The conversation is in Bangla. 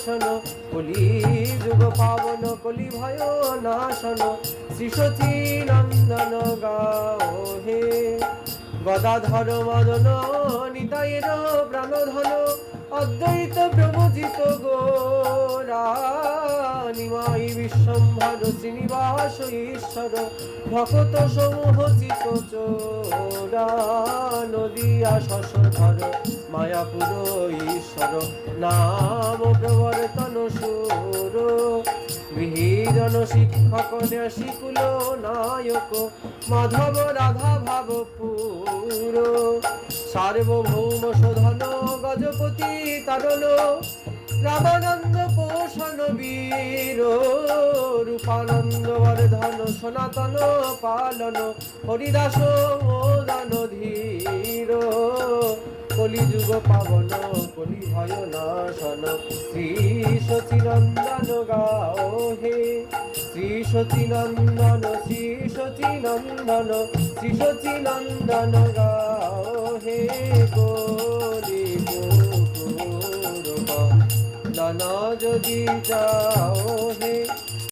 নাশন কলি যুগ পাবন কলি ভয় নাশন শ্রী সচি নন্দন গাও হে গদাধর মদন নিতাইর প্রাণধন অদ্বৈত ব্রহ্মজিত গোরা নিমাই বিশ্বম্ভর শ্রীনিবাস ঈশ্বর ভকত সমূহ চিত চোরা নদিয়া শশধর মায়াপুর ঈশ্বর নাম প্রবর্তন সুর গৃহীজন শিক্ষক ন্যাসিকুল নায়ক মাধব রাধা ভাবপুর সার্বভৌম শোধন গজপতি তারণ রামানন্দ পোষণ বীর রূপানন্দ বর্ধন সনাতন পালন হরিদাস মোদন ধীর কলিযুগ পাবন কলি ভয় নাশন শ্রী সচিনন্দন গাও হে শ্রী সচিনন্দন শ্রী সচিনন্দন শ্রী সচিনন্দন গাও হে কলি নানা যদি যাও হে